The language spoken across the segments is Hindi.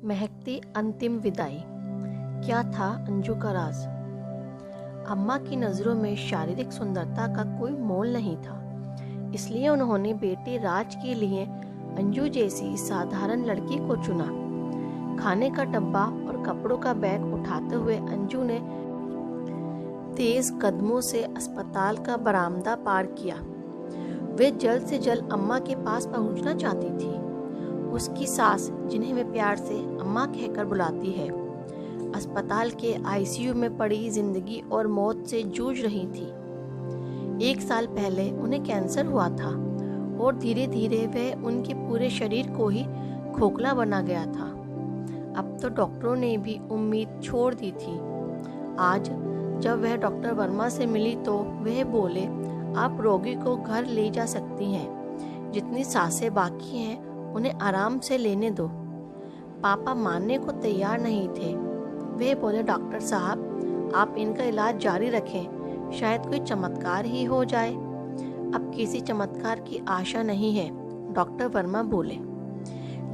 महकती अंतिम विदाई। क्या था अंजू का राज? अम्मा की नज़रों में शारीरिक सुंदरता का कोई मोल नहीं था, इसलिए उन्होंने बेटे राज के लिए अंजू जैसी साधारण लड़की को चुना। खाने का डब्बा और कपड़ों का बैग उठाते हुए अंजू ने तेज कदमों से अस्पताल का बरामदा पार किया। वे जल्द से जल्द अम्मा के पास पहुंचना चाहती थी। उसकी सास, जिन्हें वे प्यार से अम्मा कहकर बुलाती है, अस्पताल के आईसीयू में पड़ी जिंदगी और मौत से जूझ रही थी। 1 साल पहले उन्हें कैंसर हुआ था और धीरे धीरे वह उनके पूरे शरीर को ही खोखला बना गया था। अब तो डॉक्टरों ने भी उम्मीद छोड़ दी थी। आज जब वह डॉक्टर वर्मा से मिली तो वह बोले, आप रोगी को घर ले जा सकती हैं। जितनी सांसें बाकी हैं उन्हें आराम से लेने दो। पापा मानने को तैयार नहीं थे। वे बोले, डॉक्टर साहब, आप इनका इलाज जारी रखें, शायद कोई चमत्कार ही हो जाए। अब किसी चमत्कार की आशा नहीं है, डॉक्टर वर्मा बोले।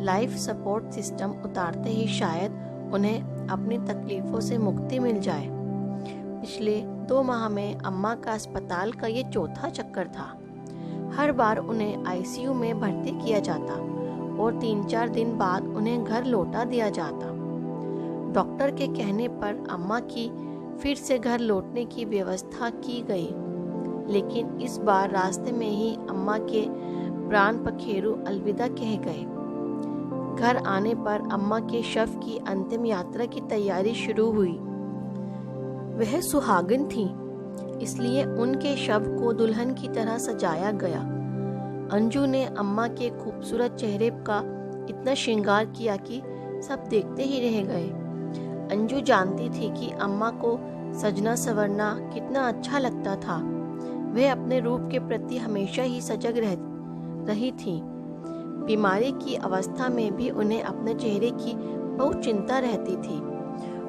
लाइफ सपोर्ट सिस्टम उतारते ही शायद उन्हें अपनी तकलीफों से मुक्ति मिल जाए। पिछले 2 माह में अम्मा का अस्पताल का ये चौथा चक्कर था। हर बार उन्हें आईसीयू में भर्ती किया जाता और 3-4 दिन बाद उन्हें घर लौटा दिया जाता। डॉक्टर के कहने पर अम्मा की फिर से घर लौटने की व्यवस्था की गई, लेकिन इस बार रास्ते में ही अम्मा के प्राण पखेरु अलविदा कह गए। घर आने पर अम्मा के शव की अंतिम यात्रा की तैयारी शुरू हुई। वह सुहागिन थी, इसलिए उनके शव को दुल्हन की तरह सजाया गया। अंजू ने अम्मा के खूबसूरत चेहरे का इतना श्रृंगार किया कि सब देखते ही रह गए। अंजू जानती थी कि अम्मा को सजना संवरना कितना अच्छा लगता था। वह अपने रूप के प्रति हमेशा ही सजग रही थी। बीमारी की अवस्था में भी उन्हें अपने चेहरे की बहुत चिंता रहती थी।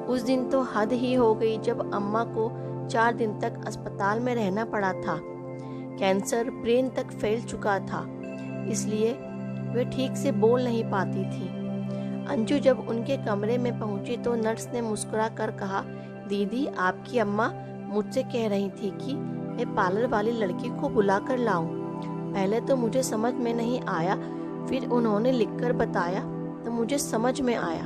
उस दिन तो हद ही हो गई जब अम्मा को 4 दिन तक अस्पताल में रहना पड़ा था। कैंसर ब्रेन तक फैल चुका था, इसलिए वे ठीक से बोल नहीं पाती थी। अंजू जब उनके कमरे में पहुंची तो नर्स ने मुस्कुरा कर कहा, दीदी, आपकी अम्मा मुझसे कह रही थी कि मैं पार्लर वाली लड़की को बुला कर लाऊं। पहले तो मुझे समझ में नहीं आया, फिर उन्होंने लिखकर बताया तो मुझे समझ में आया।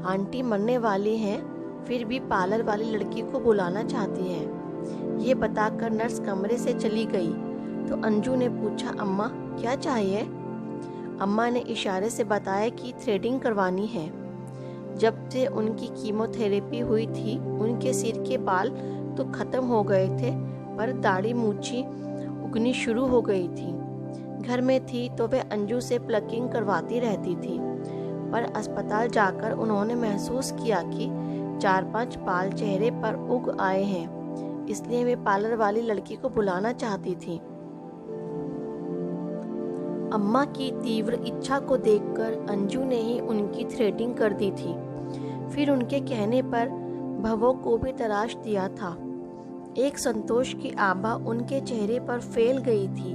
आंटी मरने वाली हैं, फिर भी पार्लर वाली लड़की को बुलाना चाहती हैं। ये बताकर नर्स कमरे से चली गई तो अंजू ने पूछा, अम्मा क्या चाहिए? अम्मा ने इशारे से बताया कि थ्रेडिंग करवानी है। जब से उनकी कीमोथेरेपी हुई थी उनके सिर के बाल तो खत्म हो गए थे, पर दाढ़ी मूछी उगनी शुरू हो गई थी। घर में थी तो वह अंजू से प्लकिंग करवाती रहती थी, पर अस्पताल जाकर उन्होंने महसूस किया कि 4-5 बाल चेहरे पर उग आए हैं, इसलिए वे पार्लर वाली लड़की को बुलाना चाहती थी। अम्मा की तीव्र इच्छा को देखकर अंजू ने ही उनकी थ्रेडिंग कर दी थी। फिर उनके कहने पर भवों को भी तराश दिया था। एक संतोष की आभा उनके चेहरे पर फैल गई थी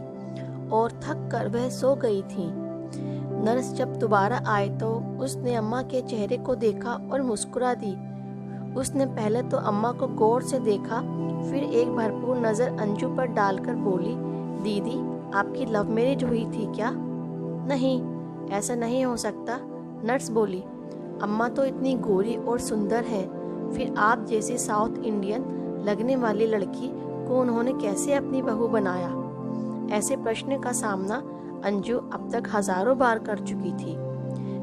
और थक कर वह सो गई थी। नर्स जब दोबारा आए तो उसने अम्मा के चेहरे को देखा और मुस्कुरा दी। उसने पहले तो अम्मा को गौर से देखा, फिर एक भरपूर नज़र अंजू पर डालकर बोली, दीदी, आपकी लव मैरिज हुई थी क्या? नहीं, ऐसा नहीं हो सकता, नर्स बोली। अम्मा तो इतनी गोरी और सुंदर है, फिर आप जैसी साउथ इंडियन लगने वाली लड़की को उन्होंने कैसे अपनी बहू बनाया? ऐसे प्रश्न का सामना अंजू अब तक हजारों बार कर चुकी थी।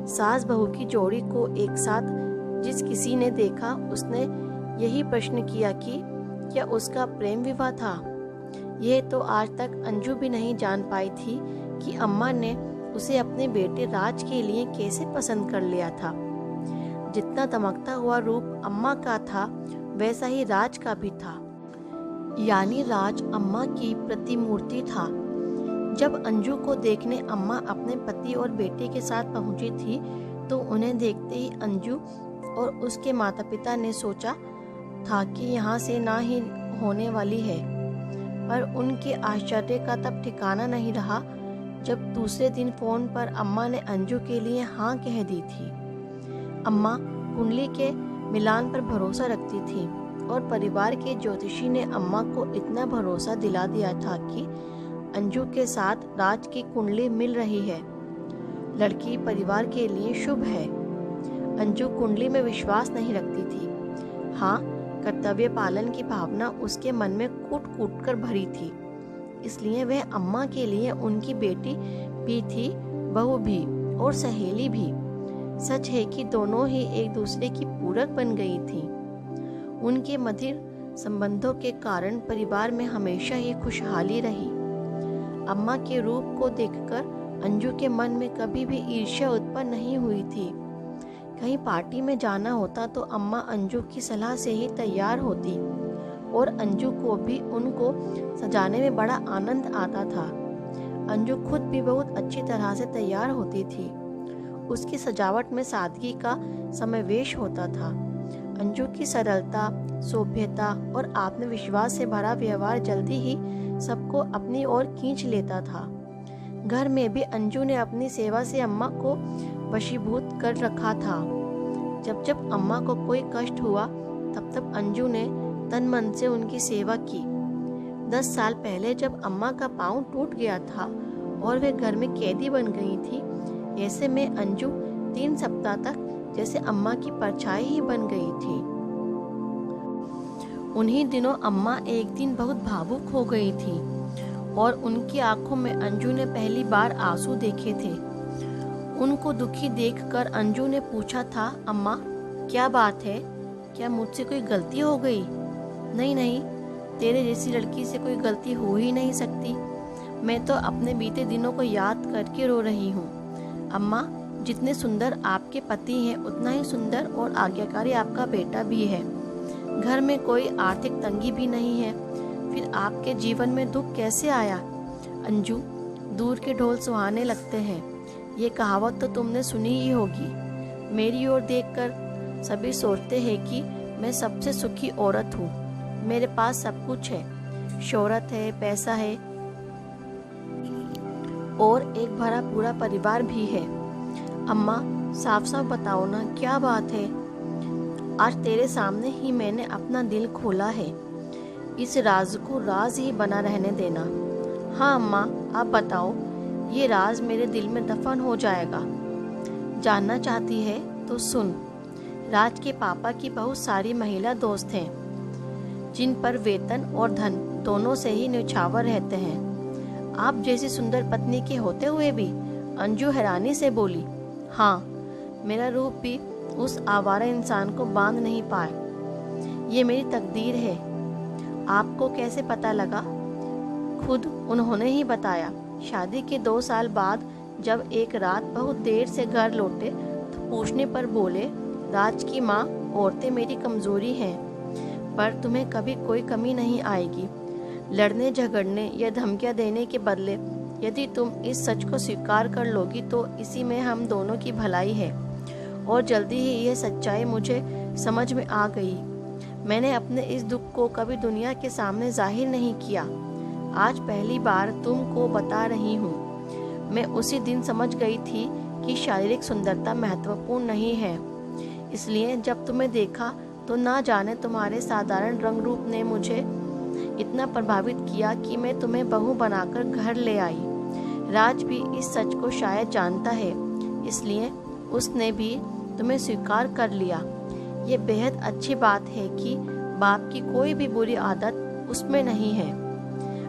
सास बहू की जोड़ी को एक साथ जिस किसी ने देखा उसने यही प्रश्न किया कि क्या उसका प्रेम विवाह था। यह तो आज तक अंजू भी नहीं जान पाई थी कि अम्मा ने उसे अपने बेटे राज के लिए कैसे पसंद कर लिया था। जितना दमकता हुआ रूप अम्मा का था वैसा ही राज का भी था, यानी राज अम्मा की प्रतिमूर्ति था। जब अंजू को देखने अम्मा अपने पति और बेटे के साथ पहुंची थी तो उन्हें देखते ही अंजू और उसके माता पिता ने सोचा था कि यहाँ से ना ही होने वाली है, पर उनके आश्चर्य का तब ठिकाना नहीं रहा जब दूसरे दिन फोन पर अम्मा ने अंजू के लिए हाँ कह दी थी। अम्मा कुंडली के मिलान पर भरोसा रखती थी और परिवार के ज्योतिषी ने अम्मा को इतना भरोसा दिला दिया था कि अंजू के साथ राज की कुंडली मिल रही है। लड़की परिवार के लिए शुभ है। अंजू कुंडली में विश्वास नहीं रखती थी। हाँ, कर्तव्य पालन की भावना उसके मन में कूट कूट कर भरी थी। इसलिए वह अम्मा के लिए उनकी बेटी भी थी, बहू भी और सहेली भी। सच है कि दोनों ही एक दूसरे की पूरक बन गई थी। उनके मधुर संबंधों के कारण परिवार में हमेशा ही खुशहाली रही। अम्मा के रूप को देखकर अंजू के मन में कभी भी ईर्ष्या उत्पन्न नहीं हुई थी। कहीं पार्टी में जाना होता तो अम्मा अंजू की सलाह से ही तैयार होती और अंजू को भी उनको सजाने में बड़ा आनंद आता था। अंजू खुद भी बहुत अच्छी तरह से तैयार होती थी। उसकी सजावट में सादगी का समावेश होता था। अंजू की सरलता, सभ्यता और आत्मविश्वास से भरा व्यवहार जल्दी ही सबको अपनी ओर खींच लेता था। घर में भी अंजू ने अपनी सेवा से अम्मा को वशीभूत कर रखा था। जब जब अम्मा को कोई कष्ट हुआ तब तब अंजू ने तन मन से उनकी सेवा की। 10 साल पहले जब अम्मा का पाँव टूट गया था और वे घर में कैदी बन गई थी, ऐसे में अंजू 3 सप्ताह तक जैसे अम्मा की परछाई ही बन गई थी। उन्हीं दिनों अम्मा एक दिन बहुत भावुक हो गई थी और उनकी आंखों में अंजू ने पहली बार आंसू देखे थे। उनको दुखी देखकर अंजू ने पूछा था, अम्मा क्या बात है? क्या मुझसे कोई गलती हो गई? नहीं नहीं, तेरे जैसी लड़की से कोई गलती हो ही नहीं सकती। मैं तो अपने बीते दिनों को याद करके रो रही हूँ। अम्मा, जितने सुंदर आपके पति हैं उतना ही सुंदर और आज्ञाकारी आपका बेटा भी है। घर में कोई आर्थिक तंगी भी नहीं है, फिर आपके जीवन में दुख कैसे आया? अंजू, दूर के ढोल सुहाने लगते हैं, ये कहावत तो तुमने सुनी ही होगी। मेरी ओर देखकर सभी सोचते हैं कि मैं सबसे सुखी औरत हूँ। मेरे पास सब कुछ है, शोहरत है, पैसा है और एक भरा पूरा परिवार भी है। अम्मा, साफ साफ बताओ ना, क्या बात है? आज तेरे सामने ही मैंने अपना दिल खोला है। इस राज को राज ही बना रहने देना। हाँ अम्मा, आप बताओ, ये राज मेरे दिल में दफन हो जाएगा। जानना चाहती है तो सुन। राज के पापा की बहुत सारी महिला दोस्त हैं, जिन पर वेतन और धन दोनों से ही न्यौछावर रहते हैं। आप जैसी सुंदर पत्नी के होते हुए भी? अंजू हैरानी से बोली। हाँ, मेरा रूप भी उस आवारा इंसान को बांध नहीं पाए। ये मेरी तकदीर है। आपको कैसे पता लगा? खुद उन्होंने ही बताया। शादी के 2 साल बाद जब एक रात बहुत देर से घर लौटे तो पूछने पर बोले, राज की माँ, औरतें मेरी कमजोरी हैं, पर तुम्हें कभी कोई कमी नहीं आएगी। लड़ने झगड़ने या धमकियाँ देने के बदले यदि तुम इस सच को स्वीकार कर लोगी तो इसी में हम दोनों की भलाई है। और जल्दी ही यह सच्चाई मुझे समझ में आ गई। मैंने अपने इस दुख को कभी दुनिया के सामने जाहिर नहीं किया। आज पहली बार तुमको बता रही हूँ। मैं उसी दिन समझ गई थी कि शारीरिक सुंदरता महत्वपूर्ण नहीं है। इसलिए जब तुम्हें देखा तो ना जाने तुम्हारे साधारण रंग रूप ने मुझे इतना प्रभावित किया कि मैं तुम्हें बहू बनाकर घर ले आई। राज भी इस सच को शायद जानता है, इसलिए उसने भी तुम्हें स्वीकार कर लिया। ये बेहद अच्छी बात है कि बाप की कोई भी बुरी आदत उसमें नहीं है।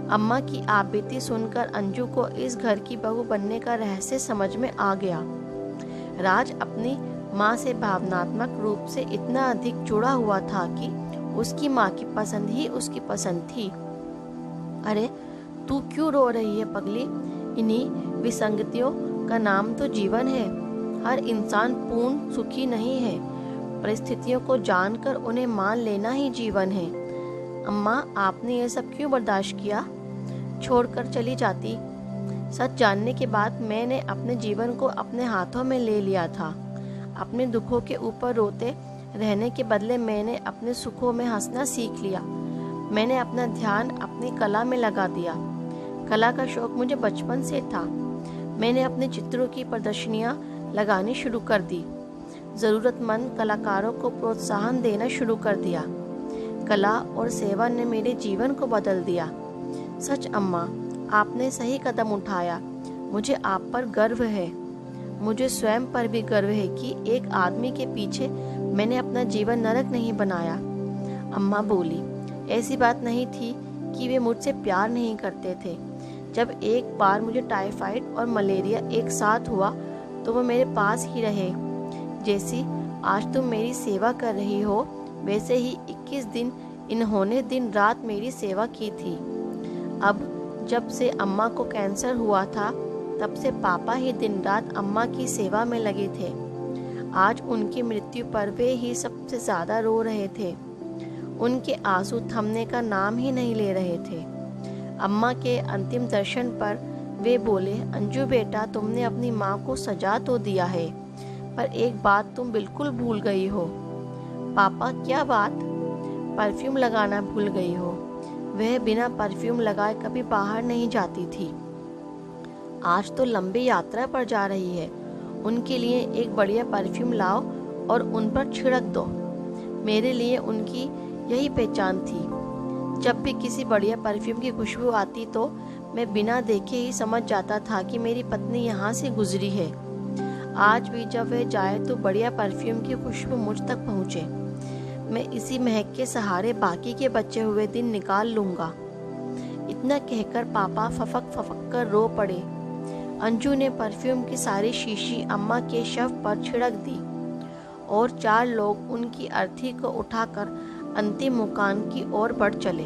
अम्मा की आपबीती सुनकर अंजू को इस घर की बहू बनने का रहस्य समझ में आ गया। राज अपनी माँ से भावनात्मक रूप से इतना अधिक जुड़ा हुआ था कि उसकी माँ की पसंद ही उसकी पसंद थी। अरे तू क्यों रो रही है पगली? इन्हीं विसंगतियों का नाम तो जीवन है। हर इंसान पूर्ण सुखी नहीं है। परिस्थितियों को जानकर उन्हें मान लेना ही जीवन है। अम्मा, आपने ये सब क्यों बर्दाश्त किया? छोड़कर चली जाती। सच जानने के बाद मैंने अपने जीवन को अपने हाथों में ले लिया था। अपने दुखों के ऊपर रोते रहने के बदले मैंने अपने सुखों में हंसना सीख लिया। मैंने अपना ध्यान अपनी कला में लगा दिया। कला का शौक मुझे बचपन से था। मैंने अपने चित्रों की प्रदर्शनियां लगानी शुरू कर दी। ज़रूरतमंद कलाकारों को प्रोत्साहन देना शुरू कर दिया। कला और सेवा ने मेरे जीवन को बदल दिया। सच अम्मा, आपने सही कदम उठाया। मुझे आप पर गर्व है। मुझे स्वयं पर भी गर्व है कि एक आदमी के पीछे मैंने अपना जीवन नरक नहीं बनाया। अम्मा बोली, ऐसी बात नहीं थी कि वे मुझसे प्यार नहीं करते थे। जब एक बार मुझे टाइफाइड और मलेरिया एक साथ हुआ तो वो मेरे पास ही रहे। जैसी आज तुम मेरी सेवा कर रही हो, वैसे ही 21 दिन इन्होंने दिन रात मेरी सेवा की थी। अब जब से अम्मा को कैंसर हुआ था, तब से पापा ही दिन रात अम्मा की सेवा में लगे थे। आज उनकी मृत्यु पर वे ही सबसे ज़्यादा रो रहे थे। उनके आंसू थमने का नाम ही नहीं ले रहे थे। अम्मा के अंतिम दर्शन पर वे बोले, अंजू बेटा, तुमने अपनी माँ को सजा तो दिया है, पर एक बात तुम बिल्कुल भूल गई हो। पापा, क्या बात? परफ्यूम लगाना भूल गई हो। वह बिना परफ्यूम लगाए कभी बाहर नहीं जाती थी। आज तो लंबी यात्रा पर जा रही है। उनके लिए एक बढ़िया परफ्यूम लाओ और उन पर छिड़क दो। मेरे लिए उनकी यही पहचान थी। जब भी किसी बढ़िया परफ्यूम की खुशबू आती तो मैं बिना देखे ही समझ जाता था कि मेरी पत्नी यहाँ से गुजरी है। आज भी जब वह जाए तो बढ़िया परफ्यूम की खुशबू मुझ तक पहुँचे। मैं इसी महक के सहारे बाकी के बचे हुए दिन निकाल लूँगा। इतना कहकर पापा फफक फफक कर रो पड़े। अंजू ने परफ्यूम की सारी शीशी अम्मा के शव पर छिड़क दी और 4 लोग उनकी अर्थी को उठाकर अंतिम मुकाम की ओर बढ़ चले।